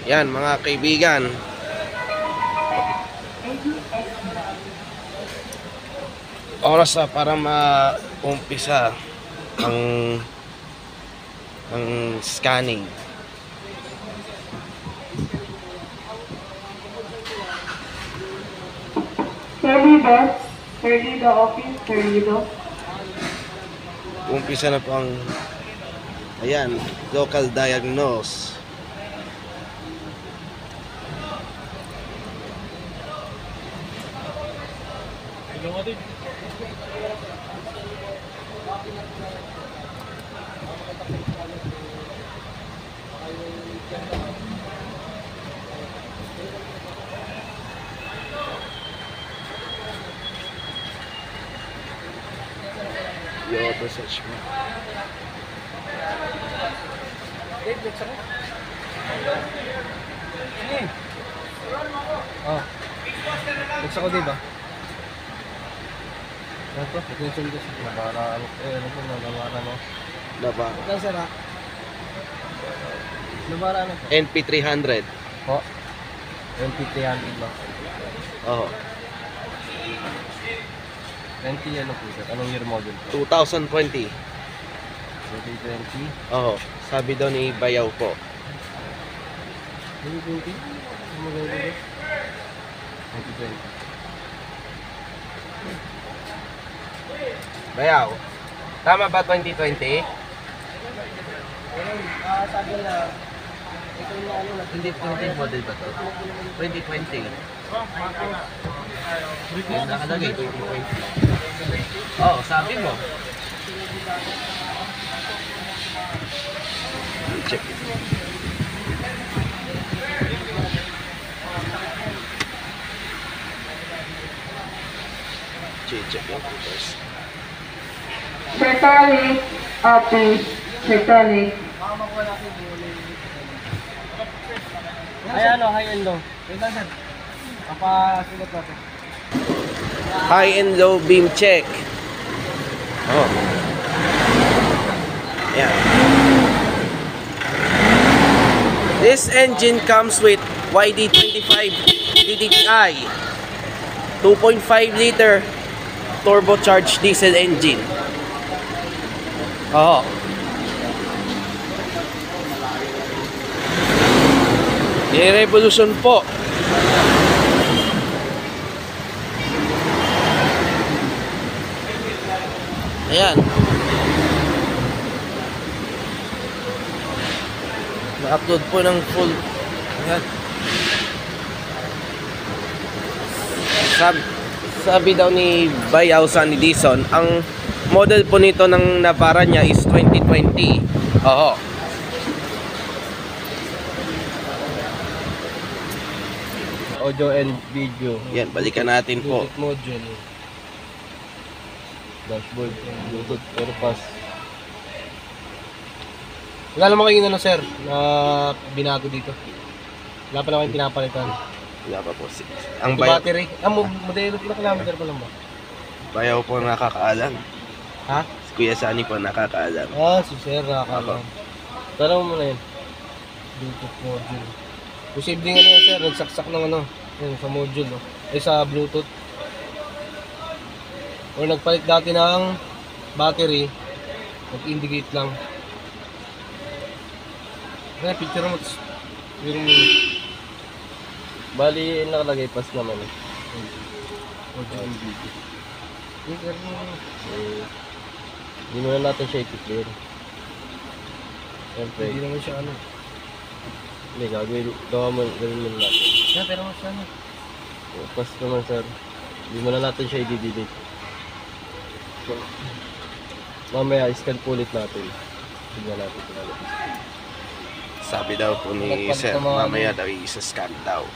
Yan mga kaibigan. Oras na para ma-umpisa ang scanning. Perdido office, perdido. Umpisa na po ang ayan, local diagnose. Yung auto search mo. Oh. Next ako diba? Ito, attention ko sa nabara. Ano po, nabara no? Diba? Ito sir ha? Nabara ano po? NP300. Po? NP300 ba? Oo. 20 ano po sir? Anong year model? 2020. 2020? Oo. Sabi daw ni Bayaw po. 2020? Ano mo gawin 2020. Bayaw. Tama ba 2020? Sabi na, ito yung ano na. Hindi 20 model ba to? 2020. Yung nakalagay 2020. Oo, sabi mo. Check. Check yung papers. Secretary, office, secretary. Ay ano, high end low. Wait lang sir. Papasulat natin. High and low beam check. Oh. Yeah. This engine comes with YD25 DDTI 2.5 liter turbocharged diesel engine. Oh. Revolution po. Ayan. Na-upload po ng full. Ayan. Sabi daw ni Bayaw Sunny Dizon, ang model po nito ng Navara niya is 2020. Oo. Audio and video. Yan, balikan natin po. Bluetooth module. Dashboard. Bluetooth purpose. Wala naman kayo na sir na binago dito. Wala pa naman yung pinapalitan. Wala pa po. Ang Ito Bayaw, battery. Modelo ilang kilometer pa lang ba? Bayaw po nakakaalam. Ha? Si Kuya Sunny po nakakaalam. Si sir nakakaalam. Tanong mo na yun. Bluetooth module. Posibleng ano yan sir, nagsaksak ng ano. Yun, sa module. No? Sa Bluetooth. O nagpalit dati ng battery. Nag-indicate lang. Kaya picture mo. Yung bali nakalagay pas naman eh. Audio and video. Hindi naman natin siya i-clear. Siyempre. Hindi naman siya ano. Hindi, gawa mo natin. Yeah, pero mas ano. Pas naman sir. Hindi mo na natin siya i-delete. So, mamaya i-scan po ulit natin. Tignan natin ito ulit. Sabi daw po ni Sir, mamaya daw isa-scan daw.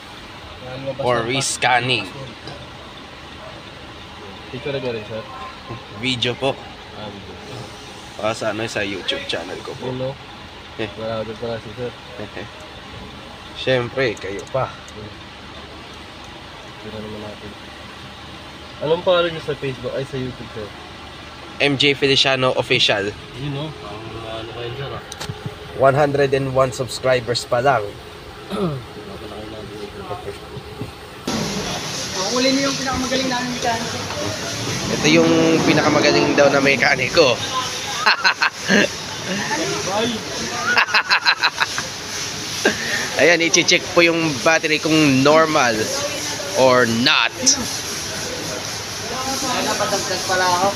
Ano ba Or sa rescanning. picture na rin sir. Video po. Video. Para sa ano, sa YouTube channel ko po. Yun no? Eh. Wala doon pala si sir. Siyempre, kayo pa. Tira naman natin. Anong pangalan niyo sa Facebook? Ay, sa YouTube sir? MJ Feliciano Official. Yun no? Ang ano kayo sir 101 subscribers pa lang. Uli niyo yung pinakamagaling namin mekaniko. Ito yung pinakamagaling daw na mekaniko. Ayan, i-check po yung battery kung normal or not. Ay, napadagdag pala ako.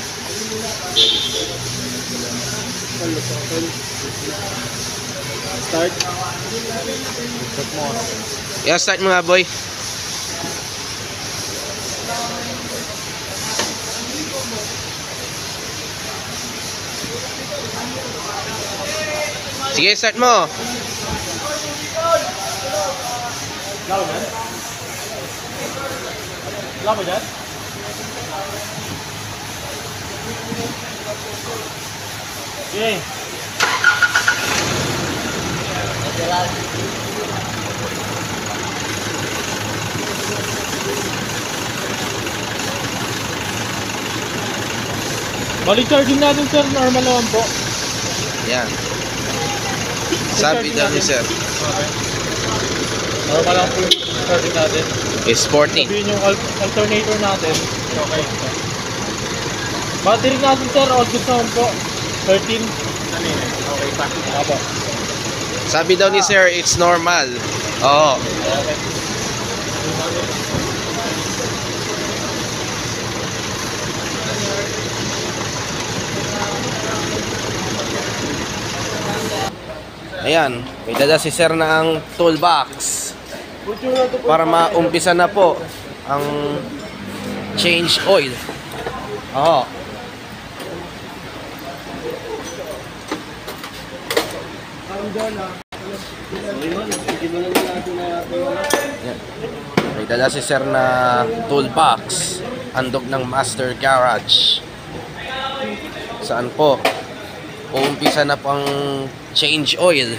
Start. Yan, start mga boy. Sige, start mo. Lalo ba? Lalo ba? Okay. Balik charging natin sir, normal naman po. Yan. Sabi daw ni sir. Okay. Normal lang po yung charging natin. Is 14. Sabihin yung alternator natin. Okay. Battery natin sir, output naman po. 13. Okay, sakit na po. Sabi daw ni sir, it's normal. Oo. Okay. Ayan, may dala si sir na ang toolbox para maumpisa na po ang change oil. Oo. Ayan. May dala si sir na toolbox, handog ng Master Garage. Saan po? Uumpisa na pang change oil.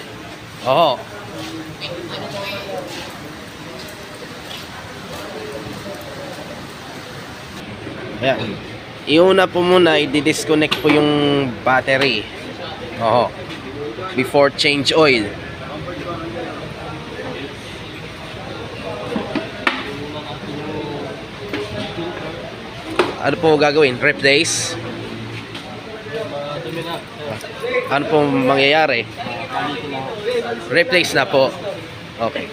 Oo. Ayan. Iuna po muna, i-disconnect po yung battery. Oo. Before change oil. Ano po gagawin? Replace? Ano po mangyayari? Replace na po. Okay.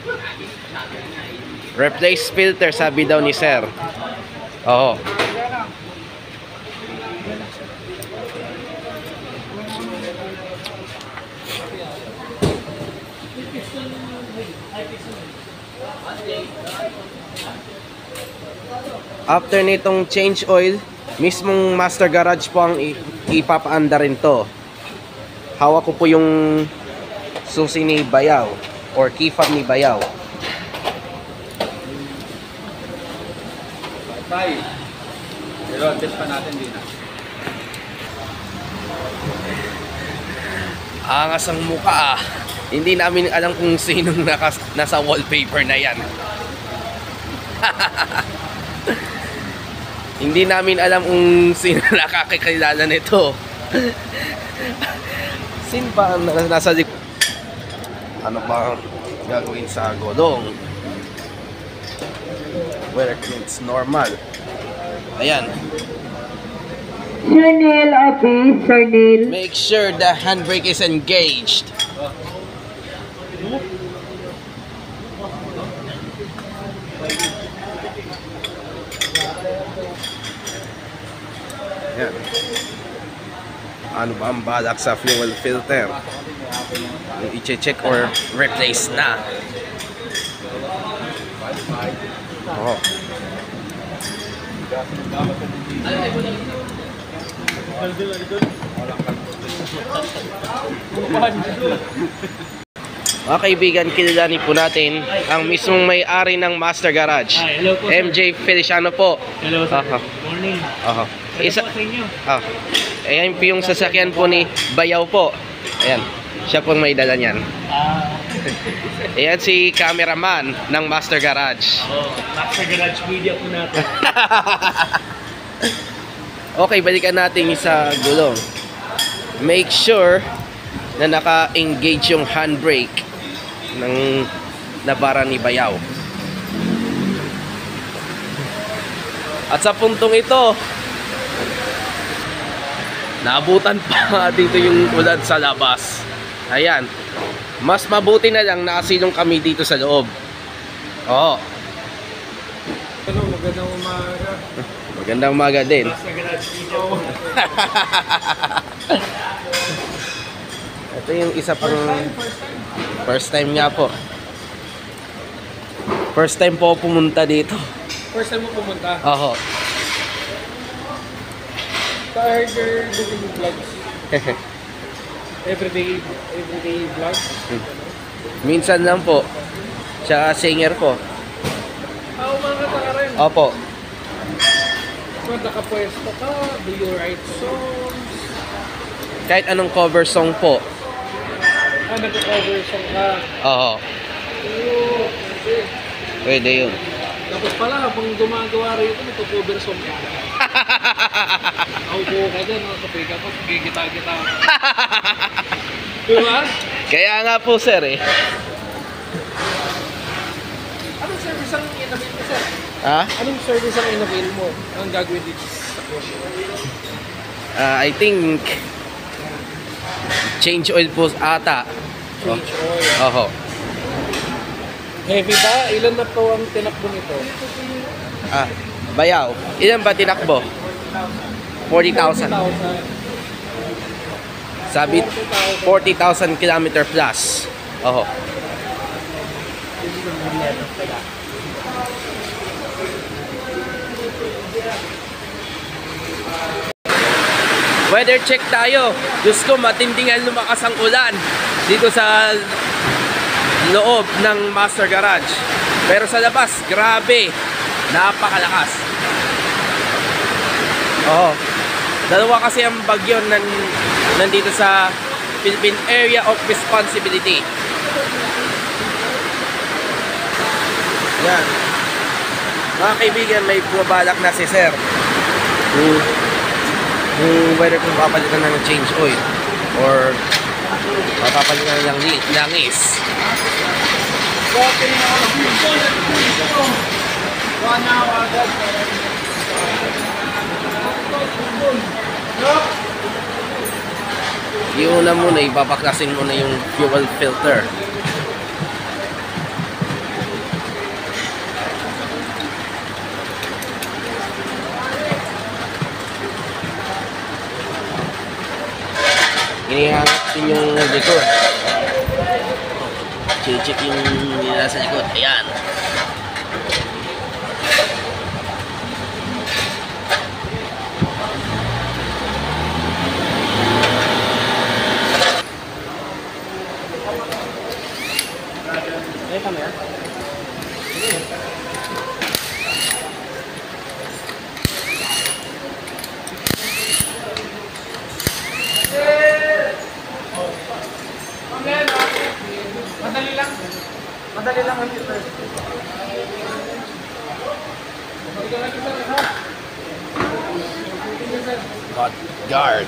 Replace filter, sabi daw ni sir. Oo. After nitong change oil, mismong Master Garage po ang ipapaanda rin to. Hawak ko po yung susi ni Bayaw or key fob ni Bayaw. Bye. Pero test pa natin din ah. Angas ang mukha ah. Hindi namin alam kung sinong nasa wallpaper na yan. Hindi namin alam kung sino nakakakilala nito. Sino ba ang nasa ano ba ang gagawin sa gulong? Whether it's normal. Ayan. Sir Neil, Abby, Sir Neil. Make sure the handbrake is engaged. Ayan. Ano ba ang balak sa fuel filter? I-check or replace na. Oh. Mga kaibigan, kilalanin po natin ang mismong may-ari ng Master Garage. Hello po, sir. MJ Feliciano po. Hello sir. Aha. Morning. Aha. Isa, Sa inyo. ayan po yung sasakyan po ni Bayaw po. Ayan. Siya po may dala niyan. Ayan si cameraman ng Master Garage. Master Garage Media po natin. Okay, balikan natin sa gulong. Make sure na naka-engage yung handbrake ng na bara ni Bayaw. At sa puntong ito, naabutan pa dito yung ulan sa labas. Ayan. Mas mabuti na lang nakasilong kami dito sa loob. Oo. Magandang umaga. Magandang umaga din. Ito yung isa pang first time nga po. First time po pumunta dito. First time mo pumunta? Oo. So I heard you're doing vlogs. Everyday vlogs? Minsan lang po. Siya singer po. Umakanta ka rin. Opo. Kung nakapwesto ka, do you write songs? Kahit anong cover song po. Nag-cover song ka. Oo. Okay. Pwede yun. Tapos pala, habang gumagawa rin ito, nag-cover song ka. Ako ka dyan, kapag ka pa, gigita-gita. Diba? Kaya nga po sir eh. Anong service ang inavail mo, sir? Ha? Anong service ang inavail mo? Ang gagawin dito sa course? I think change oil po ata. Change oil. Oho. Heavy ba? Ilan na po ang tinakbo nito? Bayaw. Ilan ba tinakbo? 40,000. 40,000. Sabi 40,000 kilometer plus. Oho. Weather check tayo. Diyos ko, matinding lumakas ang ulan dito sa loob ng Master Garage. Pero sa labas, grabe. Napakalakas. Oo. Dalawa kasi ang bagyo nandito sa Philippine Area of Responsibility. Yan. Mga kaibigan, may bumabalak na si Sir. Whether kung papalitan na ng change oil or papapalitan na ng langis. Iuna muna, ibabaklasin muna yung fuel filter. Inihangat din yung likod. Check yung nasa likod. Ayan. Ay, kami ah. Madali lang ang ito. Guard.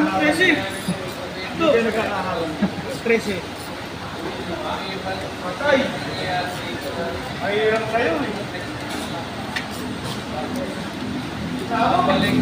Stressy! Ito! Hindi nagkakahalan. Stressy. Patay! Ay, hirap kayo eh. Balik.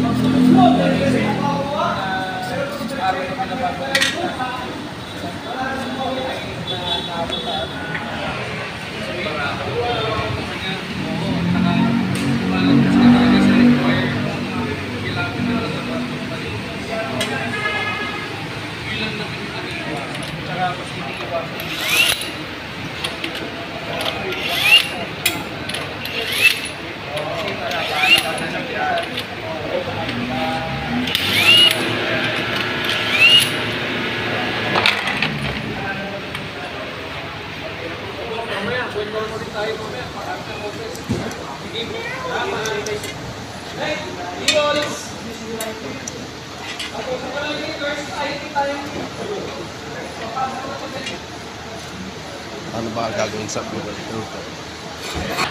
Ano ba ang gagawin sa fuel filter?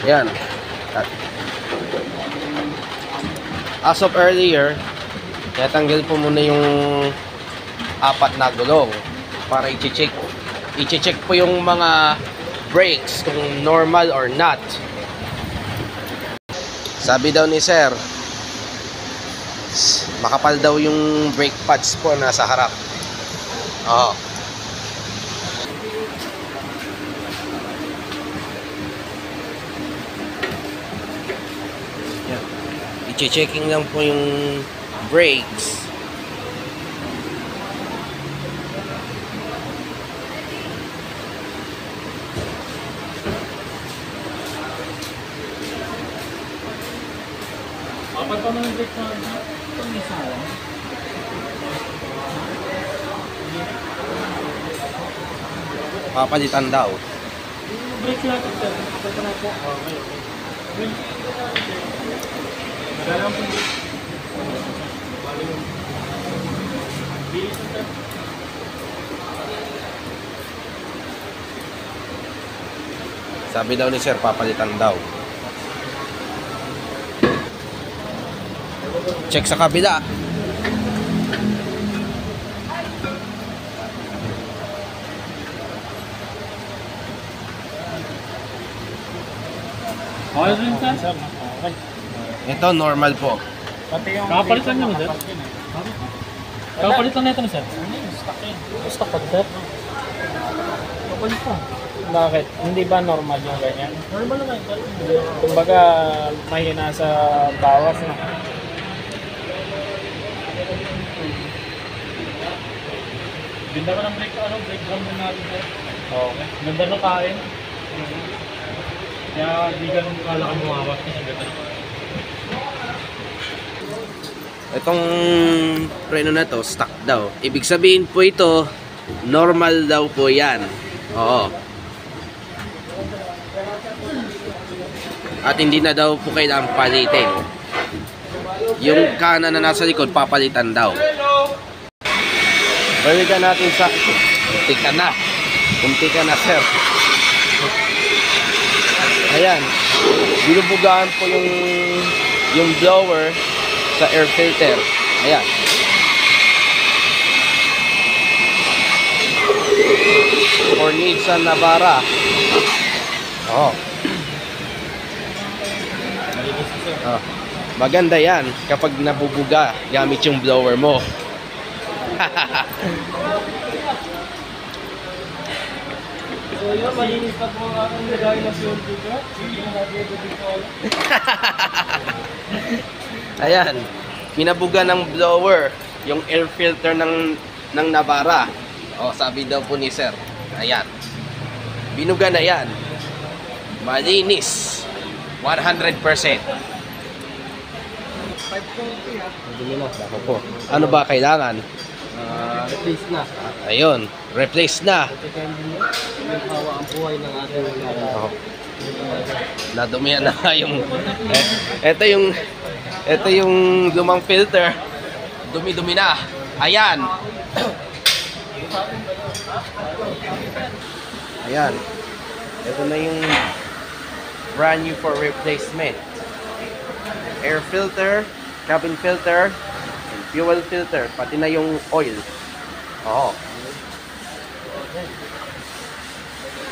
Yan. As of earlier, Kaya tanggal po muna yung apat na gulong para i-check. I-check po yung mga brakes kung normal or not. Sabi daw ni sir, makapal daw yung brake pads po nasa harap. Oo. Yan. I-checking lang po yung brakes. Kapag pa naman break na itong isa lang. Papalitan daw. Break natin sir. Kapag pa na po. Okay. Magalang po. Sabi daw ni sir, papalitan daw. Check sa kabila. Okay rin sir. Okay. Ito normal po. Kapalitan nyo sir? Kapalitan na ito sir? Stock pa sir? Kapalitan. Bakit? Hindi ba normal yung ganyan? Normal naman sir. Kumbaga, mahina sa bawas na. Ganda ko ng break drum din natin sir. Okay. Ganda ng kain. Kaya di ganun kalaki bumawas kasi ganda ng kain. Itong preno na to, stock daw. Ibig sabihin po ito, normal daw po yan. Oo. At hindi na daw po kailangan palitin. Yung kanan na nasa likod, papalitan daw. Balikan natin sa... Kunti ka na. Kunti ka na, sir. Ayan. Binubugaan po yung blower sa air filter. Ayan. For Nissan Navara. Oh. Oh. Maganda yan kapag nabubuga gamit yung blower mo. So yun, malinis na po ang aking lagay na fuel dito. Ayan. Pinabuga ng blower yung air filter ng Navara. Oh, sabi daw po ni sir. Ayan. Binuga na yan. Malinis. 100%. Dumi na. Ako po. Ano ba kailangan? Replace na. Ayun. Replace na. Yung hawa ang buhay ng ating Oh. Nadumihan na yung ito yung lumang filter. Dumi-dumi na. Ayan. Ayan. Ito na yung brand new for replacement. Air filter, cabin filter, and fuel filter, pati na yung oil. Oo.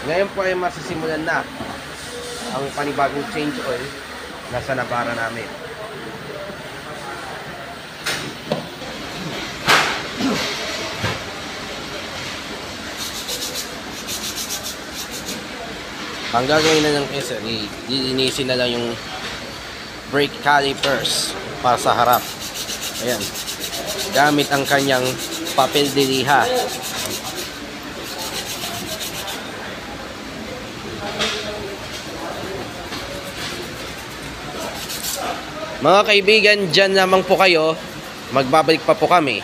Ngayon po ay masisimulan na ang panibagong change oil nasa Navara namin. Ang gagawin na ng sir, lilinisin na lang yung brake calipers para sa harap. Ayan. Gamit ang kanyang papel de liha. Mga kaibigan, dyan lamang po kayo. Magbabalik pa po kami.